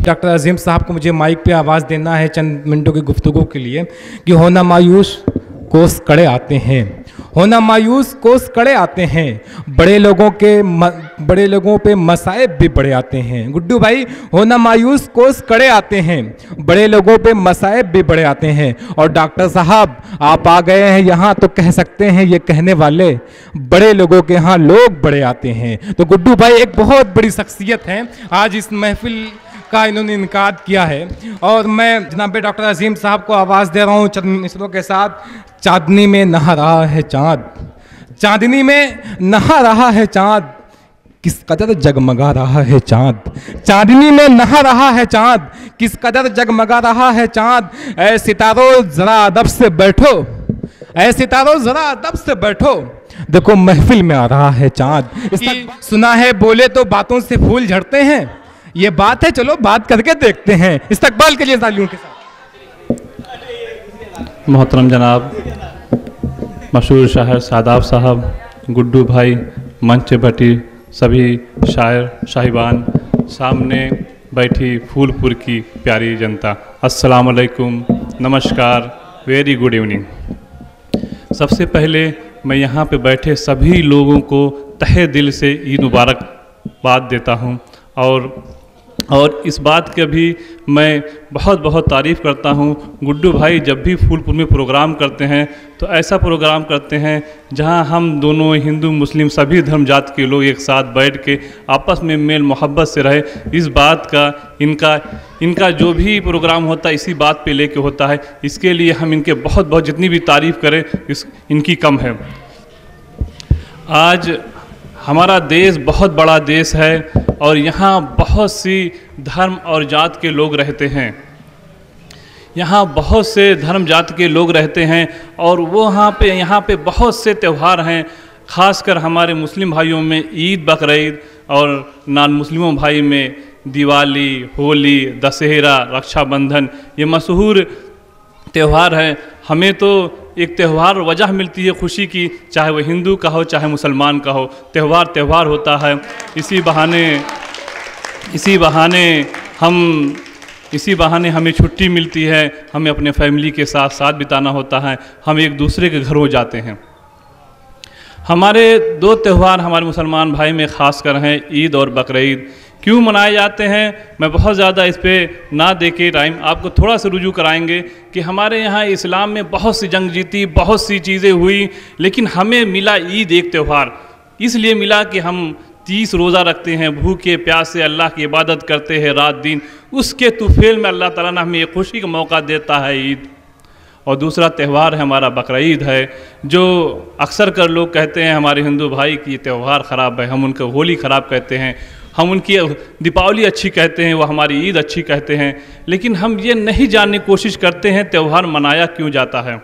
Doctor अजीम साहब को मुझे माइक पे आवाज़ देना है चंद मिनटों की गुफ्तगू के लिए कि होना मायूस कोस कड़े आते हैं, होना मायूस कोस कड़े आते हैं, बड़े लोगों पे मसाइब भी बड़े आते हैं। गुड्डू भाई, होना मायूस कोस कड़े आते हैं, बड़े लोगों पे मसाइब भी बड़े आते हैं। और डॉक्टर साहब आप आ गए हैं यहाँ तो कह सकते हैं ये कहने वाले, बड़े लोगों के यहाँ लोग बड़े आते हैं। तो गुड्डू भाई एक बहुत बड़ी शख्सियत हैं, आज इस महफिल का इन्होंने इनकार किया है। और मैं जनाब डॉक्टर अजीम साहब को आवाज़ दे रहा हूँ चंद मिसरों के साथ। चांदनी में नहा रहा है चाँद, चांदनी में नहा रहा है चाँद, किस कदर जगमगा रहा है चाँद, चांदनी में नहा रहा है चाँद, किस कदर जगमगा रहा है चाँद। ऐ सितारों जरा अदब से बैठो, ऐ सितारों जरा अदब से बैठो, देखो महफिल में आ रहा है चाँद। सुना है बोले तो बातों से फूल झड़ते हैं, ये बात है, चलो बात करके देखते हैं। इस्तकबाल के लिए तालियों के साथ। मोहतरम जनाब मशहूर शायर शादाब साहब, गुड्डू भाई, मंच बैठी सभी शायर साहिबान, सामने बैठी फूलपुर की प्यारी जनता, अस्सलाम वालेकुम, नमस्कार, वेरी गुड इवनिंग। सबसे पहले मैं यहाँ पे बैठे सभी लोगों को तहे दिल से ईद मुबारकबाद देता हूँ। और इस बात का भी मैं बहुत बहुत तारीफ़ करता हूँ, गुड्डू भाई जब भी फूलपुर में प्रोग्राम करते हैं तो ऐसा प्रोग्राम करते हैं जहाँ हम दोनों हिंदू मुस्लिम सभी धर्म जात के लोग एक साथ बैठ के आपस में मेल मोहब्बत से रहे। इस बात का इनका जो भी प्रोग्राम होता है इसी बात पे लेके होता है, इसके लिए हम इनके बहुत बहुत जितनी भी तारीफ़ करें इनकी कम है। आज हमारा देश बहुत बड़ा देश है और यहाँ बहुत सी धर्म और जात के लोग रहते हैं, यहाँ बहुत से धर्म जात के लोग रहते हैं और वो यहाँ पे बहुत से त्यौहार हैं। ख़ासकर हमारे मुस्लिम भाइयों में ईद बकरीद और नान मुस्लिमों भाई में दिवाली, होली, दशहरा, रक्षाबंधन, ये मशहूर त्यौहार हैं। हमें तो एक त्यौहार वजह मिलती है खुशी की, चाहे वो हिंदू का हो चाहे मुसलमान का हो, त्यौहार होता है। इसी बहाने हमें छुट्टी मिलती है, हमें अपने फैमिली के साथ बिताना होता है, हम एक दूसरे के घरों जाते हैं। हमारे दो त्यौहार हमारे मुसलमान भाई में ख़ास कर हैं, ईद और बकरीद। क्यों मनाए जाते हैं मैं बहुत ज़्यादा इस पर ना दे के टाइम आपको थोड़ा सा रुजू कराएंगे कि हमारे यहाँ इस्लाम में बहुत सी जंग जीती, बहुत सी चीज़ें हुई, लेकिन हमें मिला ईद एक त्यौहार। इसलिए मिला कि हम 30 रोज़ा रखते हैं, भूखे प्यासे अल्लाह की इबादत करते हैं रात दिन, उसके तुफेल में अल्लाह ताला ने हमें एक खुशी का मौका देता है ईद। और दूसरा त्यौहार है हमारा बकरीद है, जो अक्सर कर लोग कहते हैं हमारे हिंदू भाई कि ये त्यौहार ख़राब है, हम उनका होली ख़राब कहते हैं, हम उनकी दीपावली अच्छी कहते हैं, वो हमारी ईद अच्छी कहते हैं, लेकिन हम ये नहीं जानने की कोशिश करते हैं त्यौहार मनाया क्यों जाता है।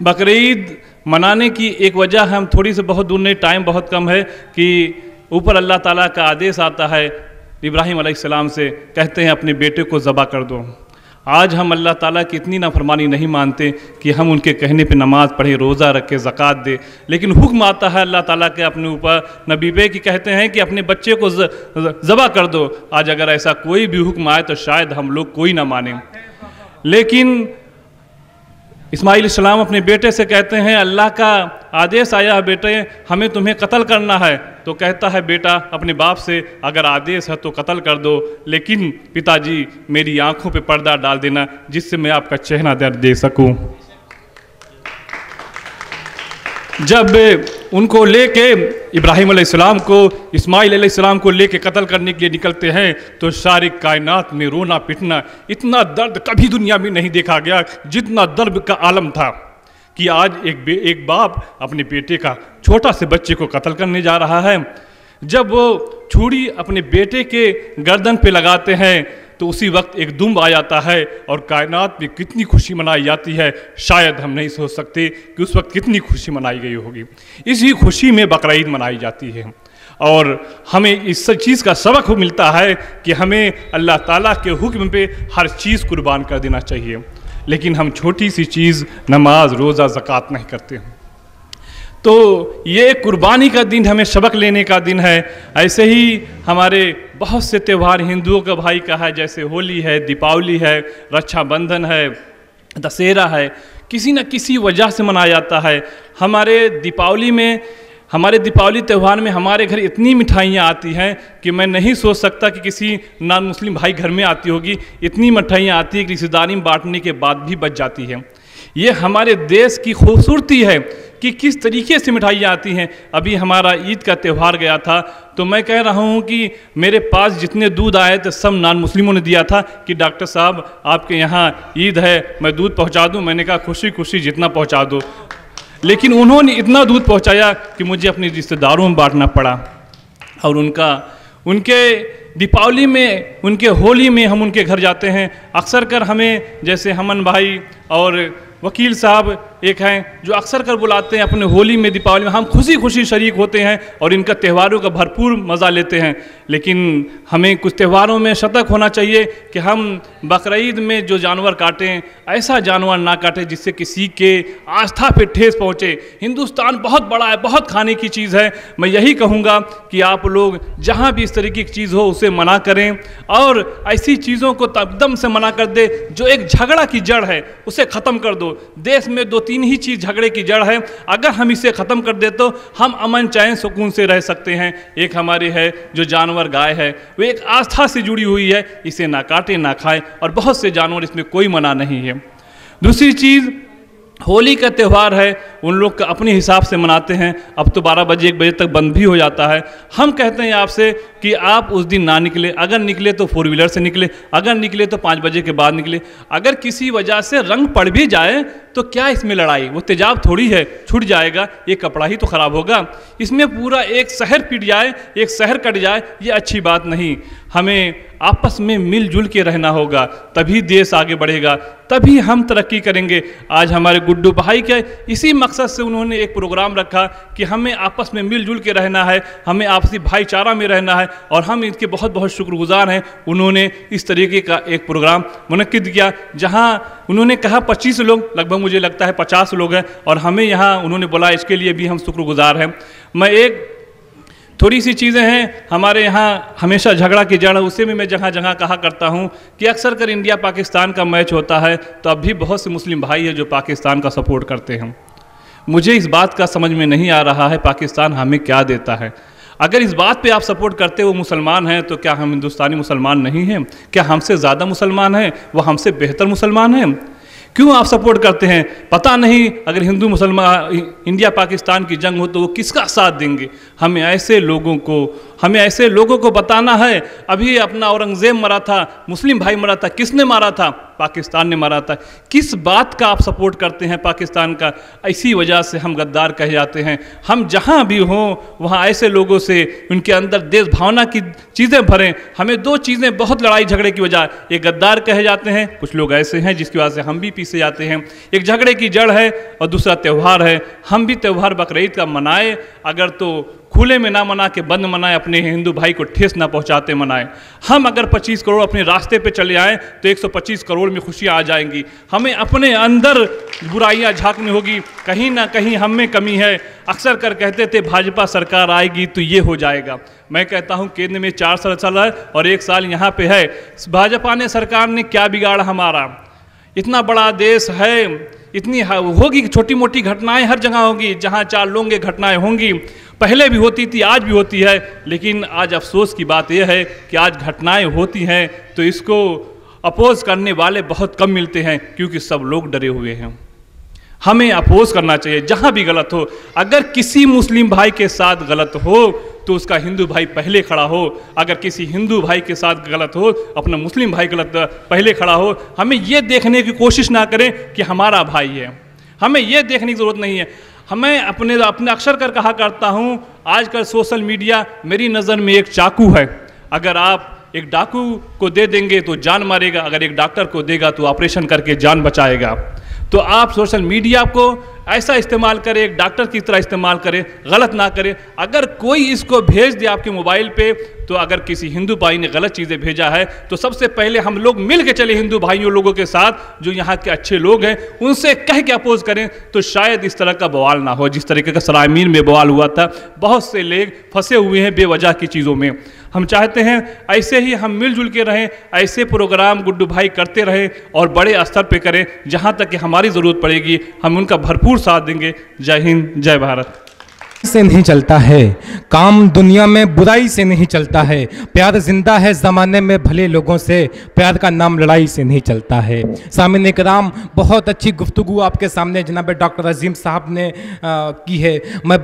बकरीद मनाने की एक वजह है, हम थोड़ी से बहुत दूर नहीं, टाइम बहुत कम है, कि ऊपर अल्लाह ताला का आदेश आता है, इब्राहिम अलैहिस्सलाम से कहते हैं अपने बेटे को ज़बह कर दो। आज हम अल्लाह ताला की इतनी नाफरमानी नहीं मानते कि हम उनके कहने पे नमाज़ पढ़े, रोज़ा रखे, ज़कात दे, लेकिन हुक्म आता है अल्लाह ताला के अपने ऊपर, नबी पे की कहते हैं कि अपने बच्चे को ज़बह कर दो। आज अगर ऐसा कोई भी हुक्म आए तो शायद हम लोग कोई ना माने, लेकिन इस्माइल इस्लाम अपने बेटे से कहते हैं अल्लाह का आदेश आया है बेटे हमें तुम्हें कत्ल करना है, तो कहता है बेटा अपने बाप से अगर आदेश है तो कत्ल कर दो, लेकिन पिताजी मेरी आंखों पे पर्दा डाल देना जिससे मैं आपका चेहरा देख सकूं। जब उनको लेके इब्राहिम अलैहिस्सलाम को इस्माइल अलैहिस्सलाम को लेके कत्ल करने के लिए निकलते हैं तो सारी कायनात में रोना पिटना, इतना दर्द कभी दुनिया में नहीं देखा गया जितना दर्द का आलम था कि आज एक बाप अपने बेटे का छोटा से बच्चे को कत्ल करने जा रहा है। जब वो छुरी अपने बेटे के गर्दन पे लगाते हैं तो उसी वक्त एक दुम्ब आ जाता है और कायनात में कितनी खुशी मनाई जाती है, शायद हम नहीं सोच सकते कि उस वक्त कितनी खुशी मनाई गई होगी। इसी खुशी में बकरीद मनाई जाती है और हमें इस चीज़ का सबक मिलता है कि हमें अल्लाह ताला के हुक्म पे हर चीज़ कुर्बान कर देना चाहिए, लेकिन हम छोटी सी चीज़ नमाज रोज़ा ज़कात नहीं करते हैं। तो ये कुर्बानी का दिन, हमें सबक लेने का दिन है। ऐसे ही हमारे बहुत से त्यौहार हिंदुओं का भाई का है, जैसे होली है, दीपावली है, रक्षाबंधन है, दशहरा है, किसी न किसी वजह से मनाया जाता है। हमारे दीपावली त्यौहार में हमारे घर इतनी मिठाइयाँ आती हैं कि मैं नहीं सोच सकता कि किसी नॉन मुस्लिम भाई घर में आती होगी। इतनी मिठाइयाँ आती है कि रिश्तेदारी में बांटने के बाद भी बच जाती है। ये हमारे देश की खूबसूरती है कि किस तरीके से मिठाइयाँ आती हैं। अभी हमारा ईद का त्यौहार गया था, तो मैं कह रहा हूँ कि मेरे पास जितने दूध आए थे सब नॉन मुस्लिमों ने दिया था कि डॉक्टर साहब आपके यहाँ ईद है, मैं दूध पहुँचा दूँ। मैंने कहा खुशी खुशी जितना पहुँचा दो, लेकिन उन्होंने इतना दूध पहुँचाया कि मुझे अपने रिश्तेदारों में बांटना पड़ा। और उनके दीपावली में, उनके होली में हम उनके घर जाते हैं। अक्सर कर हमें, जैसे हमन भाई और वकील साहब एक हैं जो अक्सर कर बुलाते हैं अपने होली में, दीपावली में, हम खुशी खुशी शरीक होते हैं और इनका त्योहारों का भरपूर मज़ा लेते हैं। लेकिन हमें कुछ त्योहारों में सतर्क होना चाहिए कि हम बकरीद में जो जानवर काटें, ऐसा जानवर ना काटें जिससे किसी के आस्था पे ठेस पहुँचे। हिंदुस्तान बहुत बड़ा है, बहुत खाने की चीज़ है। मैं यही कहूँगा कि आप लोग जहाँ भी इस तरीके की चीज़ हो उसे मना करें, और ऐसी चीज़ों को एकदम से मना कर दे जो एक झगड़ा की जड़ है, उसे ख़त्म कर दो। देश में 2-3 ही चीज़ झगड़े की जड़ है, अगर हम इसे ख़त्म कर दे तो हम अमन चैन सुकून से रह सकते हैं। एक हमारी है जो जानवर गाय है, वो एक आस्था से जुड़ी हुई है, इसे ना काटे ना खाए, और बहुत से जानवर, इसमें कोई मना नहीं है। दूसरी चीज़, होली का त्यौहार है, उन लोग का अपने हिसाब से मनाते हैं। अब तो 12 बजे 1 बजे तक बंद भी हो जाता है। हम कहते हैं आपसे कि आप उस दिन ना निकले, अगर निकले तो 4 व्हीलर से निकले, अगर निकले तो 5 बजे के बाद निकले। अगर किसी वजह से रंग पड़ भी जाए तो क्या इसमें लड़ाई, वो तेजाब थोड़ी है, छूट जाएगा, ये कपड़ा ही तो ख़राब होगा। इसमें पूरा एक शहर पिट जाए, एक शहर कट जाए, ये अच्छी बात नहीं। हमें आपस में मिलजुल के रहना होगा, तभी देश आगे बढ़ेगा, तभी हम तरक्की करेंगे। आज हमारे गुड्डू भाई के इसी मकसद से उन्होंने एक प्रोग्राम रखा कि हमें आपस में मिलजुल के रहना है, हमें आपसी भाईचारा में रहना है, और हम इनके बहुत बहुत शुक्रगुजार हैं। उन्होंने इस तरीके का एक प्रोग्राम मुनक्किद किया, जहाँ उन्होंने कहा 25 लोग, लगभग मुझे लगता है 50 लोग हैं, और हमें यहाँ उन्होंने बोला, इसके लिए भी हम शुक्रगुजार हैं। मैं एक थोड़ी सी चीज़ें हैं हमारे यहाँ हमेशा झगड़ा की जड़ है, उसे भी मैं जगह जगह कहा करता हूँ कि अक्सर कर इंडिया पाकिस्तान का मैच होता है तो अब भी बहुत से मुस्लिम भाई हैं जो पाकिस्तान का सपोर्ट करते हैं। मुझे इस बात का समझ में नहीं आ रहा है पाकिस्तान हमें क्या देता है। अगर इस बात पे आप सपोर्ट करते हो मुसलमान हैं, तो क्या हम हिंदुस्तानी मुसलमान नहीं हैं? क्या हमसे ज़्यादा मुसलमान हैं? वो हमसे बेहतर मुसलमान हैं? क्यों आप सपोर्ट करते हैं? पता नहीं अगर हिंदू मुसलमान इंडिया पाकिस्तान की जंग हो तो वो किसका साथ देंगे? हमें ऐसे लोगों को बताना है। अभी अपना औरंगज़ेब मरा था, मुस्लिम भाई मरा था, किसने मारा था? पाकिस्तान ने मारा था। किस बात का आप सपोर्ट करते हैं पाकिस्तान का? इसी वजह से हम गद्दार कहे जाते हैं। हम जहाँ भी हों वहाँ ऐसे लोगों से, उनके अंदर देश भावना की चीज़ें भरें। हमें 2 चीज़ें बहुत लड़ाई झगड़े की वजह, एक गद्दार कहे जाते हैं, कुछ लोग ऐसे हैं जिसकी वजह से हम भी पीछे जाते हैं। एक झगड़े की जड़ है, और दूसरा त्यौहार है। हम भी त्यौहार बकरीद का मनाए, अगर तो खुले में ना मना के बंद मनाएं, अपने हिंदू भाई को ठेस ना पहुंचाते मनाएं। हम अगर 25 करोड़ अपने रास्ते पे चले आएँ तो 125 करोड़ में खुशियाँ आ जाएंगी। हमें अपने अंदर बुराइयां झांकनी होगी, कहीं ना कहीं हम में कमी है। अक्सर कर कहते थे भाजपा सरकार आएगी तो ये हो जाएगा। मैं कहता हूँ केंद्र में 4 साल चला है और 1 साल यहाँ पे है। भाजपा ने, सरकार ने क्या बिगाड़ा हमारा? इतना बड़ा देश है, इतनी होगी छोटी मोटी घटनाएं हर जगह होगी, जहाँ 4 लोगों की घटनाएं होंगी, पहले भी होती थी, आज भी होती है। लेकिन आज अफसोस की बात यह है कि आज घटनाएं होती हैं तो इसको अपोज करने वाले बहुत कम मिलते हैं, क्योंकि सब लोग डरे हुए हैं। हमें अपोज करना चाहिए जहाँ भी गलत हो। अगर किसी मुस्लिम भाई के साथ गलत हो तो उसका हिंदू भाई पहले खड़ा हो। अगर किसी हिंदू भाई के साथ गलत हो, अपना मुस्लिम भाई गलत पहले खड़ा हो। हमें ये देखने की कोशिश ना करें कि हमारा भाई है, हमें ये देखने की ज़रूरत नहीं है। हमें अपने अक्सर कर कहा करता हूँ, आजकल सोशल मीडिया मेरी नज़र में एक चाकू है। अगर आप एक डाकू को दे देंगे तो जान मारेगा, अगर एक डॉक्टर को देगा तो ऑपरेशन करके जान बचाएगा। तो आप सोशल मीडिया को ऐसा इस्तेमाल करें, एक डॉक्टर की तरह इस्तेमाल करें, गलत ना करें। अगर कोई इसको भेज दे आपके मोबाइल पे, तो अगर किसी हिंदू भाई ने गलत चीज़ें भेजा है तो सबसे पहले हम लोग मिल के चले हिंदू भाइयों लोगों के साथ, जो यहाँ के अच्छे लोग हैं, उनसे कह के अपोज करें, तो शायद इस तरह का बवाल ना हो जिस तरीके का सरायमीन में बवाल हुआ था। बहुत से लोग फंसे हुए हैं बेवजह की चीज़ों में। हम चाहते हैं ऐसे ही हम मिलजुल के रहें, ऐसे प्रोग्राम गुड्डू भाई करते रहें और बड़े स्तर पे करें। जहाँ तक कि हमारी ज़रूरत पड़ेगी हम उनका भरपूर साथ देंगे। जय हिंद, जय भारत। से नहीं चलता है काम, दुनिया में बुराई से नहीं चलता है। प्यार जिंदा है ज़माने में भले लोगों से, प्यार का नाम लड़ाई से नहीं चलता है। सामने इकराम, बहुत अच्छी गुफ्तगू आपके सामने जनाब डॉक्टर अजीम साहब ने की है। मैं